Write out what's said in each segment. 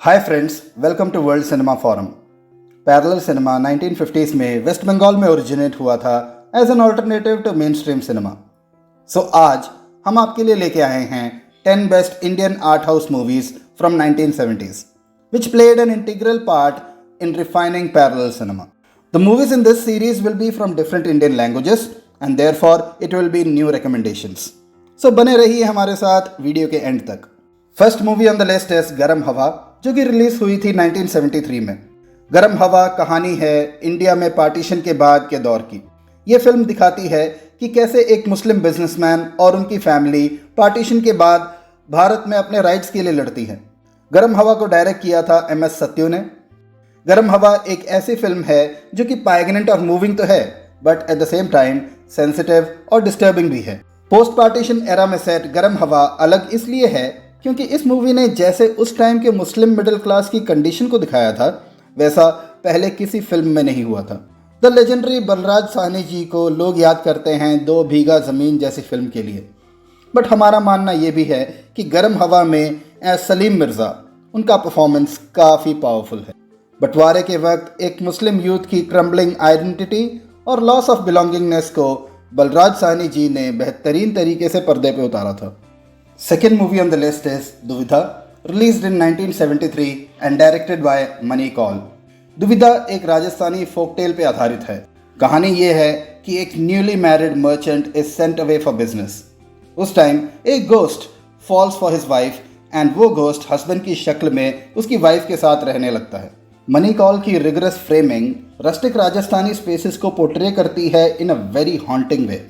Hi friends, welcome to world cinema forum. Parallel cinema 1950s में वेस्ट बंगाल में originate हुआ था as an alternative to main stream cinema. So आज हम आपके लिए लेके आए हैं 10 best Indian art house movies from 1970s which played an integral part in refining parallel cinema. The movies in this series will be from different Indian languages and therefore it will be new recommendations. So बने रहिए हमारे साथ video के and तक। First movie on the list is गरम हवा, जो कि रिलीज हुई थी 1973 में। गरम हवा कहानी है इंडिया में पार्टीशन के बाद के दौर की। ये फिल्म दिखाती है कि कैसे एक मुस्लिम बिजनेसमैन और उनकी फैमिली पार्टीशन के बाद भारत में अपने राइट्स के लिए लड़ती है। गरम हवा को डायरेक्ट किया था MS सत्यू ने। गरम हवा एक ऐसी फिल्म है जो कि पाइगनेंट और मूविंग तो है, but at the same time sensitive और डिस्टर्बिंग भी है। पोस्ट पार्टीशन एरा में सेट गरम हवा अलग इसलिए है क्योंकि इस मूवी ने जैसे उस टाइम के मुस्लिम मिडिल क्लास की कंडीशन को दिखाया था, वैसा पहले किसी फिल्म में नहीं हुआ था। द लेजेंडरी बलराज साहनी जी को लोग याद करते हैं 2 बीघा ज़मीन जैसी फिल्म के लिए, बट हमारा मानना ये भी है कि गरम हवा में एज सलीम मिर्ज़ा उनका परफॉर्मेंस काफ़ी पावरफुल है। बंटवारे के वक्त एक मुस्लिम यूथ की क्रम्बलिंग आइडेंटिटी और लॉस ऑफ बिलोंगिंगनेस को बलराज साहनी जी ने बेहतरीन तरीके से पर्दे पे उतारा था। Second movie on the list is Duvidha, released in 1973 and directed by Mani Kaul. Duvidha एक राजस्थानी फोकटेल पे आधारित है। कहानी ये है कि एक newly married merchant is sent away for business. उस टाइम एक ghost falls for his wife and वो गोस्ट हस्बैंड की शक्ल में उसकी वाइफ के साथ रहने लगता है। मनी कॉल की rigorous framing rustic Rajasthani spaces को पोर्ट्रे करती है in a very haunting way.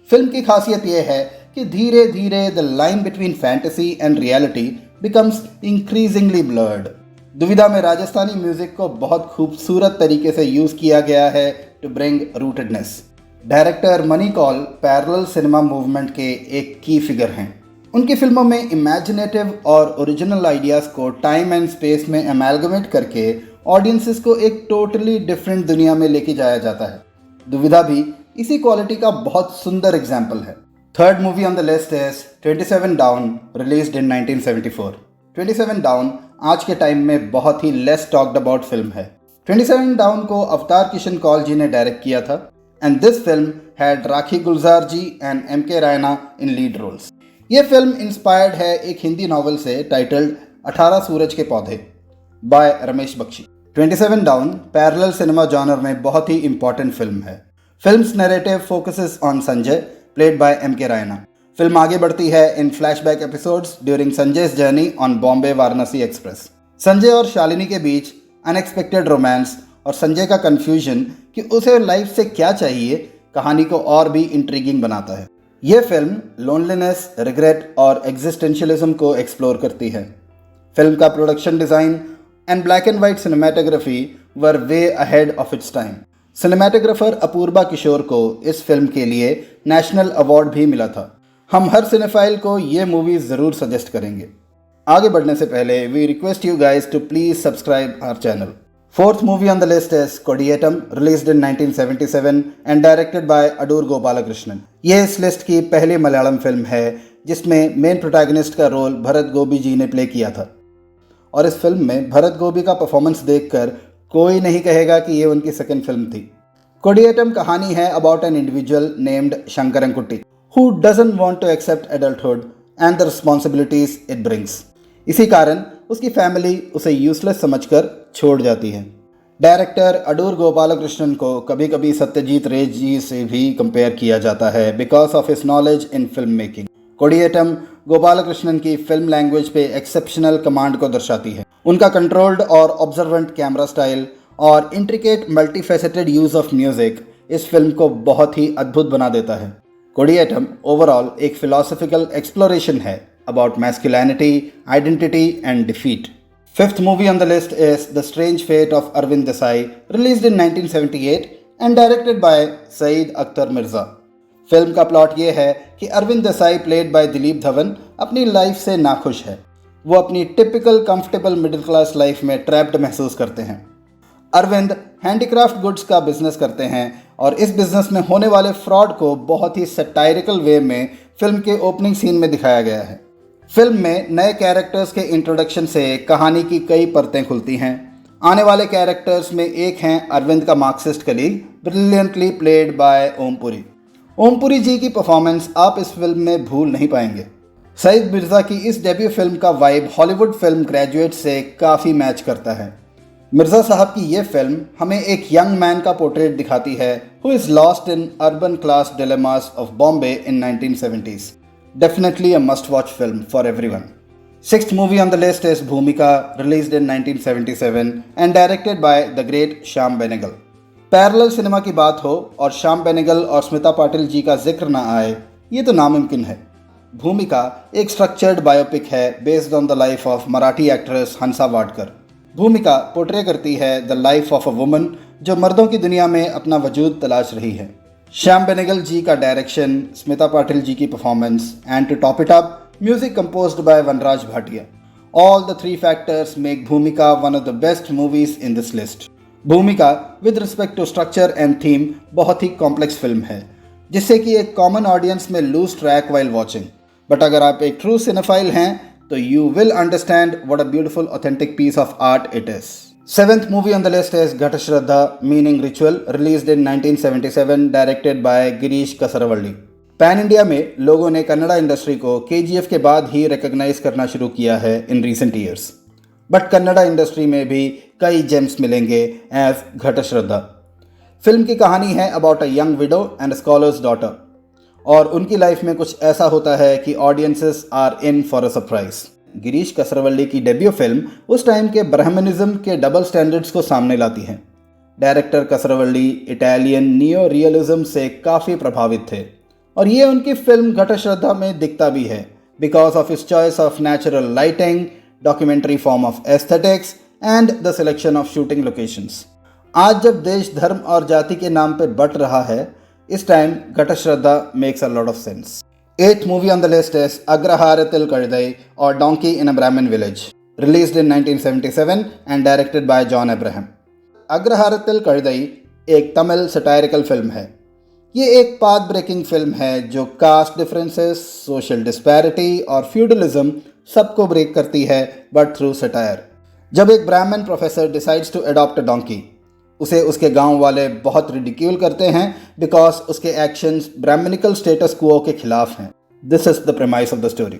Film की खासियत यह है कि धीरे धीरे the line between fantasy and reality becomes increasingly blurred. Duvidha में राजस्थानी म्यूजिक को बहुत खूबसूरत तरीके से यूज़ किया गया है to bring rootedness. Director Mani Kaul parallel cinema movement के एक की फिगर हैं। उनकी फिल्मों में इमेजिनेटिव और ओरिजिनल आइडियाज़ को टाइम एंड स्पेस में अमेलगमेट करके ऑडियंसेस को एक टोटली डिफरेंट दुनिया में लेके जाया जाता है। दुविधा भी इसी क्वालिटी का बहुत सुंदर एग्जाम्पल है। Third movie on the list is 27 down, released in 1974। 27 down आज के टाइम में बहुत ही लेस टॉक्ड अबाउट फिल्म है। 27 डाउन को अवतार किशन कौल जी ने डायरेक्ट किया था and this film had Rakhee Gulzar ji and MK Raina in lead roles. ये फिल्म इंस्पायर्ड है एक हिंदी नॉवल से titled 18 Suraj ke Paudhe by Ramesh Bakshi. 27 down parallel cinema genre में बहुत ही इंपॉर्टेंट फिल्म है। Film's narrative focuses on Sanjay played by MK Raina. Film आगे बढ़ती है in flashback episodes during Sanjay's journey on Bombay Varanasi express. Sanjay और शालिनी के बीच अनएक्सपेक्टेड रोमांस और संजय का कंफ्यूजन कि उसे लाइफ से क्या चाहिए कहानी को और भी इंट्रिगिंग बनाता है। यह फिल्म लोनलीनेस, रिग्रेट और एग्जिस्टेंशियलिज्म को एक्सप्लोर करती है। फिल्म का production design and black and white cinematography were way ahead of its time. Cinematographer Apurba Kishore को इस फिल्म के लिए नेशनल अवार्ड भी मिला था। हम हर सिनेफाइल को ये मूवी ज़रूर सजेस्ट करेंगे। आगे बढ़ने से पहले we request you guys to please subscribe our channel. Fourth movie on the list is Kodiyettam, released in 1977 and directed by Adoor Gopalakrishnan. ये इस लिस्ट की पहली मलयालम फिल्म है जिसमें मेन प्रोटैगनिस्ट का रोल भरत गोबी जी ने प्ले किया था, और इस फिल्म में भरत गोबी का परफॉर्मेंस देखकर कोई नहीं कहेगा कि ये उनकी सेकंड फिल्म थी। कोडियेटम कहानी है about an individual named Sankarankutty who doesn't want to accept adulthood and the responsibilities it brings. इसी कारण उसकी फैमिली उसे यूजलेस समझकर छोड़ जाती है। डायरेक्टर अडूर गोपालकृष्णन को कभी कभी सत्यजीत रे जी से भी कंपेयर किया जाता है because of his knowledge in film making. Kodiyettam Gopalakrishnan की फिल्म लैंग्वेज पे एक्सेप्शनल कमांड को दर्शाती है। उनका कंट्रोल्ड और ऑब्जर्वेंट कैमरा स्टाइल और intricate multifaceted use of music इस फिल्म को बहुत ही अद्भुत बना देता है। कोडियेटम ओवरऑल एक फिलोसॉफिकल एक्सप्लोरेशन है about masculinity, identity and defeat. Fifth movie on the list is the strange fate of Arvind Desai, released in 1978 and directed by Saeed Akhtar Mirza. Film का प्लॉट ये है कि अरविंद देसाई प्लेड बाय दिलीप धवन अपनी लाइफ से नाखुश है। वो अपनी typical comfortable middle class life में ट्रैप्ड महसूस करते हैं। अरविंद हैंडीक्राफ्ट गुड्स का बिजनेस करते हैं और इस बिजनेस में होने वाले फ्रॉड को बहुत ही सटायरिकल वे में फिल्म के ओपनिंग सीन में दिखाया गया है। फिल्म में नए कैरेक्टर्स के इंट्रोडक्शन से कहानी की कई परतें खुलती हैं। आने वाले कैरेक्टर्स में एक हैं अरविंद का Marxist colleague, brilliantly played by Om Puri. Om Puri ji की परफॉर्मेंस आप इस फिल्म में भूल नहीं पाएंगे। सईद मिर्ज़ा की इस डेब्यू फिल्म का वाइब हॉलीवुड फिल्म ग्रेजुएट से काफ़ी मैच करता है। मिर्ज़ा साहब की ये फिल्म हमें एक यंग मैन का पोर्ट्रेट दिखाती है who is lost in urban class dilemmas of Bombay in 1970s. Definitely a must-watch film for everyone. Sixth movie on the list is Bhumika, released in 1977 and directed by the great Shyam Benegal. Parallel cinema की बात हो और श्याम बेनेगल और स्मिता पाटिल जी का जिक्र ना आए, ये तो नामुमकिन है। भूमिका एक स्ट्रक्चर्ड बायोपिक है based on the life of Marathi actress Hansa Wadkar. Bhumika portray करती है the life of a woman जो मर्दों की दुनिया में अपना वजूद तलाश रही है। श्याम बेनेगल जी का डायरेक्शन, स्मिता पाटिल जी की performance and to top it up music composed by Vanraj Bhatia. All the three factors make Bhumika one of the best movies in this list. Bhumika with respect to structure and theme बहुत ही कॉम्प्लेक्स फिल्म है जिससे कि एक common audience में lose track while watching. But अगर आप एक ट्रू सिनेफाइल हैं तो you will understand what a beautiful authentic piece of art it is. Seventh movie on the list is Ghata Shraddha meaning ritual, released in 1977, directed by Girish Kasaravalli. Pan India में लोगों ने Kannada industry को KGF के बाद ही recognise करना शुरू किया है in recent years. But Kannada industry में भी कई जेम्स मिलेंगे एज घट श्रद्धा। फिल्म की कहानी है about a young widow and scholar's daughter और उनकी लाइफ में कुछ ऐसा होता है कि audiences are in for a surprise. Girish Kasaravalli की डेब्यू फिल्म उस टाइम के ब्राह्मणिज्म के डबल स्टैंडर्ड्स को सामने लाती है। Director Kasaravalli Italian neo realism से काफ़ी प्रभावित थे और ये उनकी फिल्म घट श्रद्धा में दिखता भी है because of his choice of natural lighting, documentary form of aesthetics and the selection of shooting locations. आज जब देश धर्म और जाति के नाम पे बट रहा है, इस time Ghatashraddha makes a lot of sense. Eighth movie on the list is Agraharathil Kazhadai or Donkey in a Brahmin Village, released in 1977 and directed by John Abraham. Agraharathil Kazhadai एक Tamil satirical film है। ये एक path breaking film है जो caste differences, social disparity और feudalism सबको break करती है बट थ्रू सटायर। जब एक ब्राह्मण professor decides to adopt a donkey, उसे उसके गांव वाले बहुत रिडिक्यूल करते हैं बिकॉज उसके एक्शंस ब्राह्मणिकल स्टेटस क्वो के खिलाफ हैं। This is the premise of the story.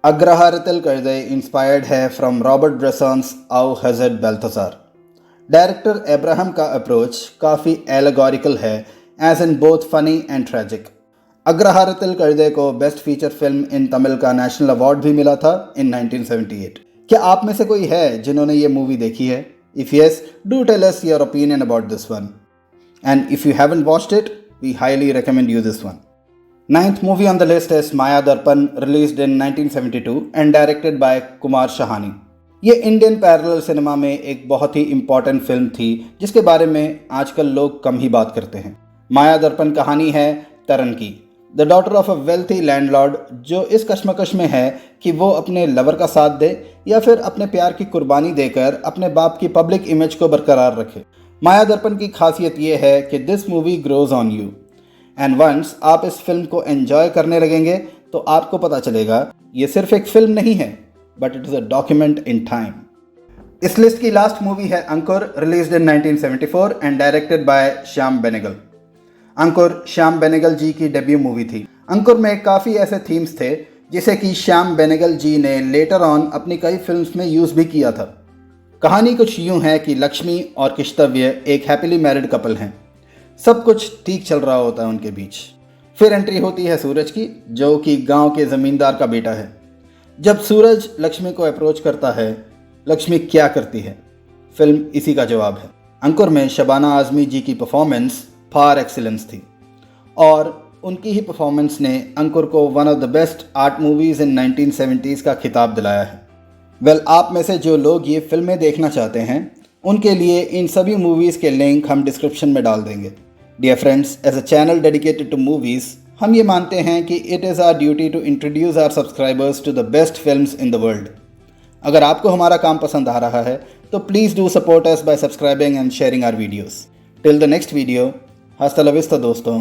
Agraharathil Kazhuthai inspired है from Robert Bresson's Au Hasard Balthazar. Director Abraham का अप्रोच काफ़ी एलेगोरिकल है as in both funny and tragic. Agraharathil Kazhuthai को best feature film in Tamil का नेशनल अवार्ड भी मिला था इन 1978। क्या आप में से कोई है जिन्होंने ये मूवी देखी है? If yes, do tell us your opinion about this one. And if you haven't watched it, we highly recommend you this one. Ninth movie on the list is Maya Darpan, released in 1972 and directed by Kumar Shahani. ये Indian parallel cinema में एक बहुत ही important film थी जिसके बारे में आजकल लोग कम ही बात करते हैं। माया दर्पण कहानी है तरन की, the daughter of a wealthy landlord जो इस कश्मकश में है कि वो अपने लवर का साथ दे या फिर अपने प्यार की कुर्बानी देकर अपने बाप की पब्लिक इमेज को बरकरार रखे। माया दर्पण की खासियत ये है कि this movie grows on you and once आप इस फिल्म को एंजॉय करने लगेंगे तो आपको पता चलेगा ये सिर्फ एक फिल्म नहीं है but it is a document in time. इस लिस्ट की लास्ट मूवी है Ankur, released in 1974 and directed by Shyam Benegal. Ankur Shyam Benegal ji की डेब्यू मूवी थी। अंकुर में काफ़ी ऐसे थीम्स थे जिसे कि श्याम बेनेगल जी ने लेटर ऑन अपनी कई फिल्म्स में यूज़ भी किया था। कहानी कुछ यूँ है कि लक्ष्मी और किश्तव्य एक हैप्पीली मैरिड कपल हैं, सब कुछ ठीक चल रहा होता है उनके बीच। फिर एंट्री होती है सूरज की जो कि गांव के ज़मींदार का बेटा है। जब सूरज लक्ष्मी को अप्रोच करता है, लक्ष्मी क्या करती है? फिल्म इसी का जवाब है। अंकुर में शबाना आज़मी जी की परफॉर्मेंस फार एक्सीलेंस थी और उनकी ही परफॉर्मेंस ने अंकुर को one of the best art movies in 1970s का खिताब दिलाया है। वेल, आप में से जो लोग ये फिल्में देखना चाहते हैं उनके लिए इन सभी मूवीज़ के लिंक हम डिस्क्रिप्शन में डाल देंगे। Dear friends, as a channel dedicated to movies, हम ये मानते हैं कि it is our duty to introduce our subscribers to the best films in the world. अगर आपको हमारा काम पसंद आ रहा है तो please do support us by subscribing and sharing our videos. Till the next video, hasta la vista दोस्तों।